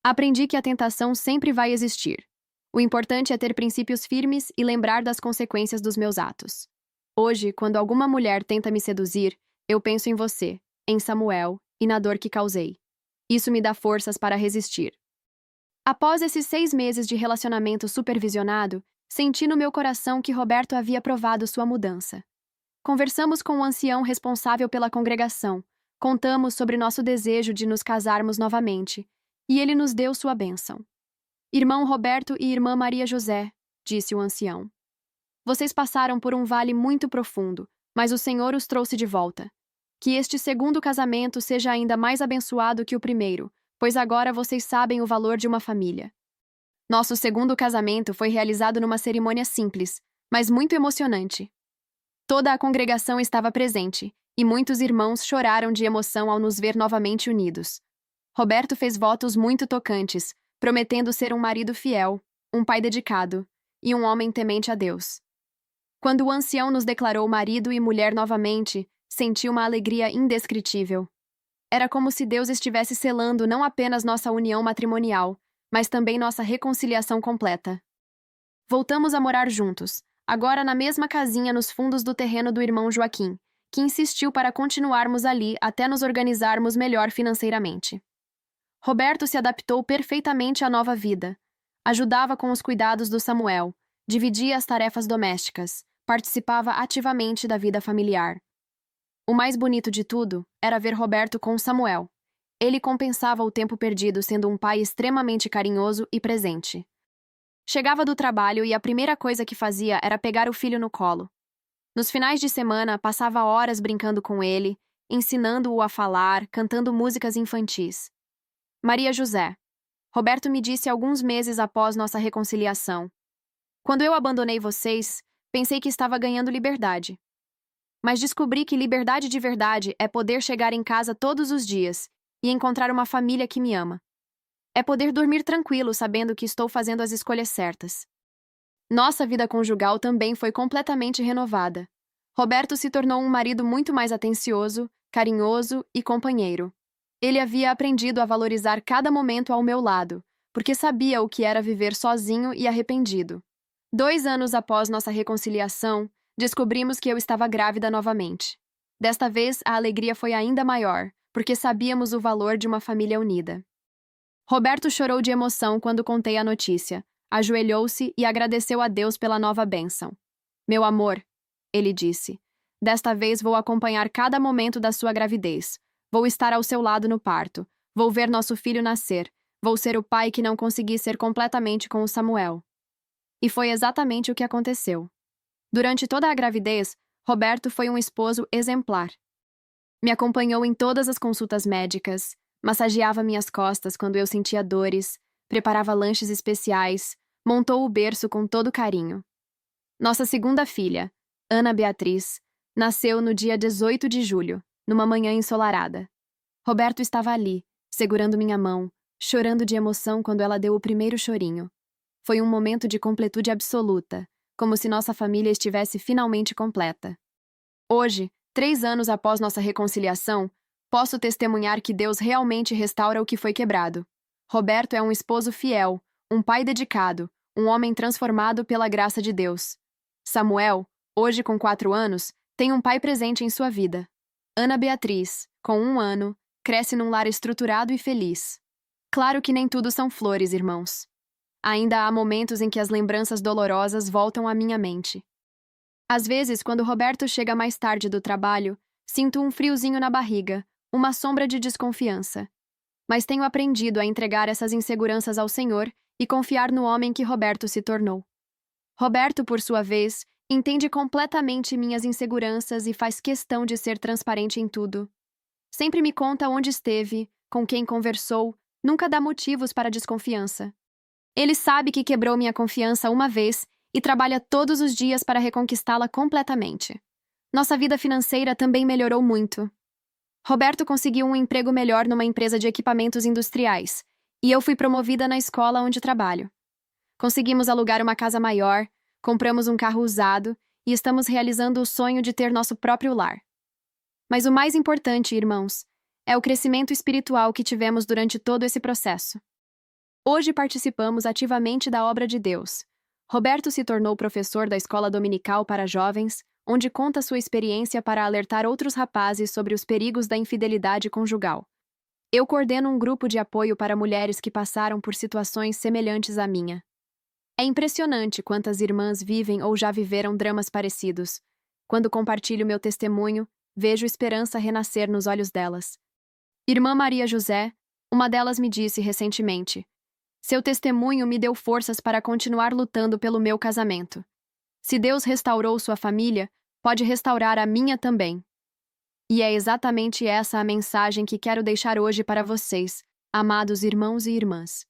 aprendi que a tentação sempre vai existir. O importante é ter princípios firmes e lembrar das consequências dos meus atos. Hoje, quando alguma mulher tenta me seduzir, eu penso em você, em Samuel e na dor que causei. Isso me dá forças para resistir. Após esses 6 meses de relacionamento supervisionado, senti no meu coração que Roberto havia provado sua mudança. Conversamos com o ancião responsável pela congregação, contamos sobre nosso desejo de nos casarmos novamente, e ele nos deu sua bênção. Irmão Roberto e irmã Maria José, disse o ancião. Vocês passaram por um vale muito profundo, mas o Senhor os trouxe de volta. Que este segundo casamento seja ainda mais abençoado que o primeiro, pois agora vocês sabem o valor de uma família. Nosso segundo casamento foi realizado numa cerimônia simples, mas muito emocionante. Toda a congregação estava presente, e muitos irmãos choraram de emoção ao nos ver novamente unidos. Roberto fez votos muito tocantes, prometendo ser um marido fiel, um pai dedicado e um homem temente a Deus. Quando o ancião nos declarou marido e mulher novamente, senti uma alegria indescritível. Era como se Deus estivesse selando não apenas nossa união matrimonial, mas também nossa reconciliação completa. Voltamos a morar juntos, agora na mesma casinha nos fundos do terreno do irmão Joaquim, que insistiu para continuarmos ali até nos organizarmos melhor financeiramente. Roberto se adaptou perfeitamente à nova vida. Ajudava com os cuidados do Samuel, dividia as tarefas domésticas, participava ativamente da vida familiar. O mais bonito de tudo era ver Roberto com Samuel. Ele compensava o tempo perdido sendo um pai extremamente carinhoso e presente. Chegava do trabalho e a primeira coisa que fazia era pegar o filho no colo. Nos finais de semana, passava horas brincando com ele, ensinando-o a falar, cantando músicas infantis. Maria José. Roberto me disse alguns meses após nossa reconciliação. Quando eu abandonei vocês, pensei que estava ganhando liberdade. Mas descobri que liberdade de verdade é poder chegar em casa todos os dias e encontrar uma família que me ama. É poder dormir tranquilo sabendo que estou fazendo as escolhas certas. Nossa vida conjugal também foi completamente renovada. Roberto se tornou um marido muito mais atencioso, carinhoso e companheiro. Ele havia aprendido a valorizar cada momento ao meu lado, porque sabia o que era viver sozinho e arrependido. 2 anos após nossa reconciliação, descobrimos que eu estava grávida novamente. Desta vez, a alegria foi ainda maior, porque sabíamos o valor de uma família unida. Roberto chorou de emoção quando contei a notícia, ajoelhou-se e agradeceu a Deus pela nova bênção. Meu amor, ele disse, desta vez vou acompanhar cada momento da sua gravidez. Vou estar ao seu lado no parto. Vou ver nosso filho nascer. Vou ser o pai que não consegui ser completamente com o Samuel. E foi exatamente o que aconteceu. Durante toda a gravidez, Roberto foi um esposo exemplar. Me acompanhou em todas as consultas médicas, massageava minhas costas quando eu sentia dores, preparava lanches especiais, montou o berço com todo carinho. Nossa segunda filha, Ana Beatriz, nasceu no dia 18 de julho, numa manhã ensolarada. Roberto estava ali, segurando minha mão, chorando de emoção quando ela deu o primeiro chorinho. Foi um momento de completude absoluta, como se nossa família estivesse finalmente completa. Hoje, 3 anos após nossa reconciliação, posso testemunhar que Deus realmente restaura o que foi quebrado. Roberto é um esposo fiel, um pai dedicado, um homem transformado pela graça de Deus. Samuel, hoje com 4 anos, tem um pai presente em sua vida. Ana Beatriz, com 1 ano, cresce num lar estruturado e feliz. Claro que nem tudo são flores, irmãos. Ainda há momentos em que as lembranças dolorosas voltam à minha mente. Às vezes, quando Roberto chega mais tarde do trabalho, sinto um friozinho na barriga, uma sombra de desconfiança. Mas tenho aprendido a entregar essas inseguranças ao Senhor e confiar no homem que Roberto se tornou. Roberto, por sua vez, entende completamente minhas inseguranças e faz questão de ser transparente em tudo. Sempre me conta onde esteve, com quem conversou, nunca dá motivos para desconfiança. Ele sabe que quebrou minha confiança uma vez e trabalha todos os dias para reconquistá-la completamente. Nossa vida financeira também melhorou muito. Roberto conseguiu um emprego melhor numa empresa de equipamentos industriais, e eu fui promovida na escola onde trabalho. Conseguimos alugar uma casa maior, compramos um carro usado e estamos realizando o sonho de ter nosso próprio lar. Mas o mais importante, irmãos, é o crescimento espiritual que tivemos durante todo esse processo. Hoje participamos ativamente da obra de Deus. Roberto se tornou professor da escola dominical para jovens, onde conta sua experiência para alertar outros rapazes sobre os perigos da infidelidade conjugal. Eu coordeno um grupo de apoio para mulheres que passaram por situações semelhantes à minha. É impressionante quantas irmãs vivem ou já viveram dramas parecidos. Quando compartilho meu testemunho, vejo esperança renascer nos olhos delas. Irmã Maria José, uma delas me disse recentemente: seu testemunho me deu forças para continuar lutando pelo meu casamento. Se Deus restaurou sua família, pode restaurar a minha também. E é exatamente essa a mensagem que quero deixar hoje para vocês, amados irmãos e irmãs.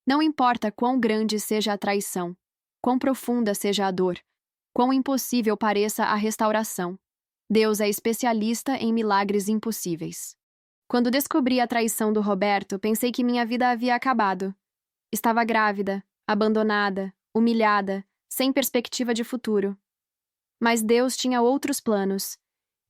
Não importa quão grande seja a traição, quão profunda seja a dor, quão impossível pareça a restauração, Deus é especialista em milagres impossíveis. Quando descobri a traição do Roberto, pensei que minha vida havia acabado. Estava grávida, abandonada, humilhada, sem perspectiva de futuro. Mas Deus tinha outros planos.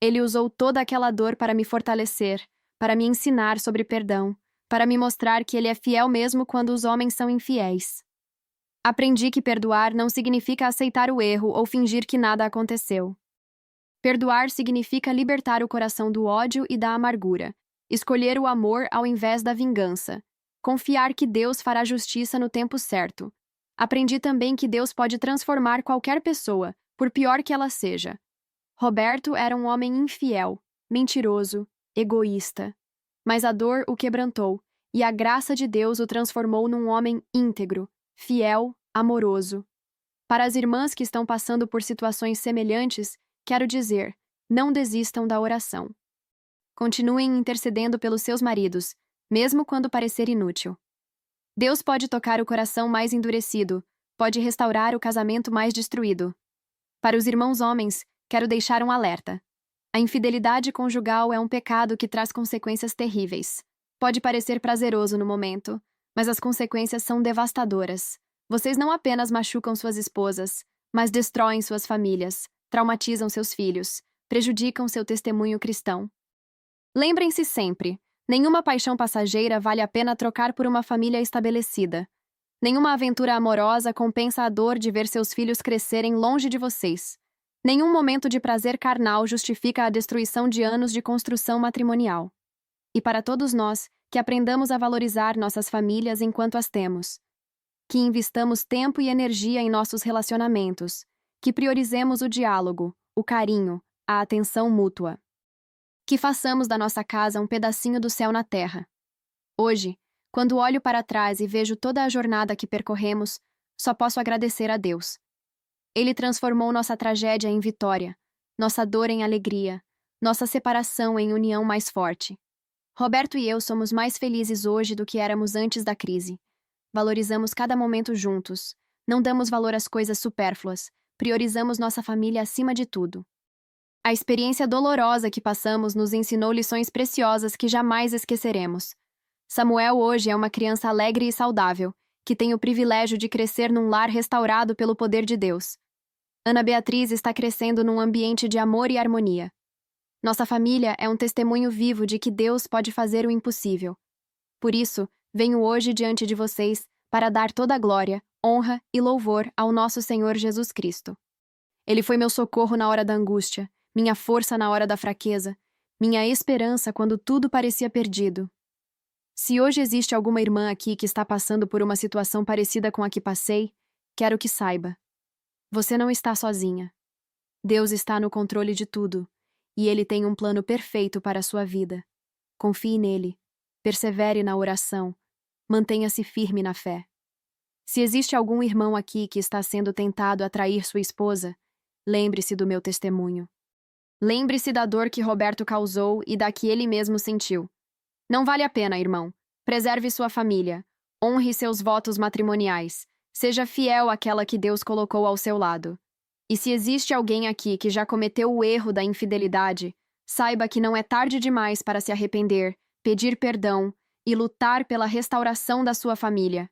Ele usou toda aquela dor para me fortalecer, para me ensinar sobre perdão, para me mostrar que Ele é fiel mesmo quando os homens são infiéis. Aprendi que perdoar não significa aceitar o erro ou fingir que nada aconteceu. Perdoar significa libertar o coração do ódio e da amargura, escolher o amor ao invés da vingança, confiar que Deus fará justiça no tempo certo. Aprendi também que Deus pode transformar qualquer pessoa, por pior que ela seja. Roberto era um homem infiel, mentiroso, egoísta. Mas a dor o quebrantou, e a graça de Deus o transformou num homem íntegro, fiel, amoroso. Para as irmãs que estão passando por situações semelhantes, quero dizer, não desistam da oração. Continuem intercedendo pelos seus maridos, mesmo quando parecer inútil. Deus pode tocar o coração mais endurecido, pode restaurar o casamento mais destruído. Para os irmãos homens, quero deixar um alerta. A infidelidade conjugal é um pecado que traz consequências terríveis. Pode parecer prazeroso no momento, mas as consequências são devastadoras. Vocês não apenas machucam suas esposas, mas destroem suas famílias, traumatizam seus filhos, prejudicam seu testemunho cristão. Lembrem-se sempre: nenhuma paixão passageira vale a pena trocar por uma família estabelecida. Nenhuma aventura amorosa compensa a dor de ver seus filhos crescerem longe de vocês. Nenhum momento de prazer carnal justifica a destruição de anos de construção matrimonial. E para todos nós, que aprendamos a valorizar nossas famílias enquanto as temos. Que investamos tempo e energia em nossos relacionamentos. Que priorizemos o diálogo, o carinho, a atenção mútua. Que façamos da nossa casa um pedacinho do céu na terra. Hoje, quando olho para trás e vejo toda a jornada que percorremos, só posso agradecer a Deus. Ele transformou nossa tragédia em vitória, nossa dor em alegria, nossa separação em união mais forte. Roberto e eu somos mais felizes hoje do que éramos antes da crise. Valorizamos cada momento juntos, não damos valor às coisas supérfluas, priorizamos nossa família acima de tudo. A experiência dolorosa que passamos nos ensinou lições preciosas que jamais esqueceremos. Samuel hoje é uma criança alegre e saudável, que tem o privilégio de crescer num lar restaurado pelo poder de Deus. Ana Beatriz está crescendo num ambiente de amor e harmonia. Nossa família é um testemunho vivo de que Deus pode fazer o impossível. Por isso, venho hoje diante de vocês para dar toda a glória, honra e louvor ao nosso Senhor Jesus Cristo. Ele foi meu socorro na hora da angústia, minha força na hora da fraqueza, minha esperança quando tudo parecia perdido. Se hoje existe alguma irmã aqui que está passando por uma situação parecida com a que passei, quero que saiba. Você não está sozinha. Deus está no controle de tudo, e Ele tem um plano perfeito para a sua vida. Confie nele, persevere na oração, mantenha-se firme na fé. Se existe algum irmão aqui que está sendo tentado a trair sua esposa, lembre-se do meu testemunho. Lembre-se da dor que Roberto causou e da que ele mesmo sentiu. Não vale a pena, irmão. Preserve sua família. Honre seus votos matrimoniais. Seja fiel àquela que Deus colocou ao seu lado. E se existe alguém aqui que já cometeu o erro da infidelidade, saiba que não é tarde demais para se arrepender, pedir perdão e lutar pela restauração da sua família.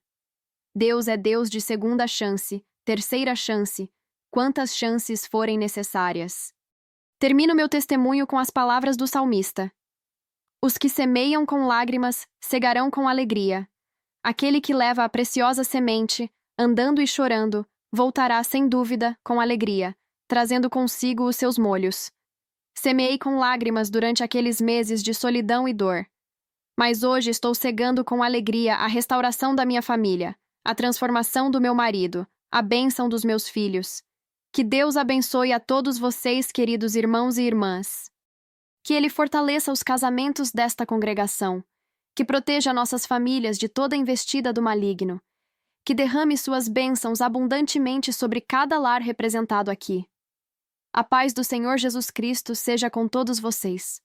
Deus é Deus de segunda chance, terceira chance, quantas chances forem necessárias. Termino meu testemunho com as palavras do salmista. Os que semeiam com lágrimas cegarão com alegria. Aquele que leva a preciosa semente, andando e chorando, voltará sem dúvida com alegria, trazendo consigo os seus molhos. Semeei com lágrimas durante aqueles meses de solidão e dor. Mas hoje estou cegando com alegria a restauração da minha família, a transformação do meu marido, a bênção dos meus filhos. Que Deus abençoe a todos vocês, queridos irmãos e irmãs. Que Ele fortaleça os casamentos desta congregação, que proteja nossas famílias de toda investida do maligno, que derrame suas bênçãos abundantemente sobre cada lar representado aqui. A paz do Senhor Jesus Cristo seja com todos vocês.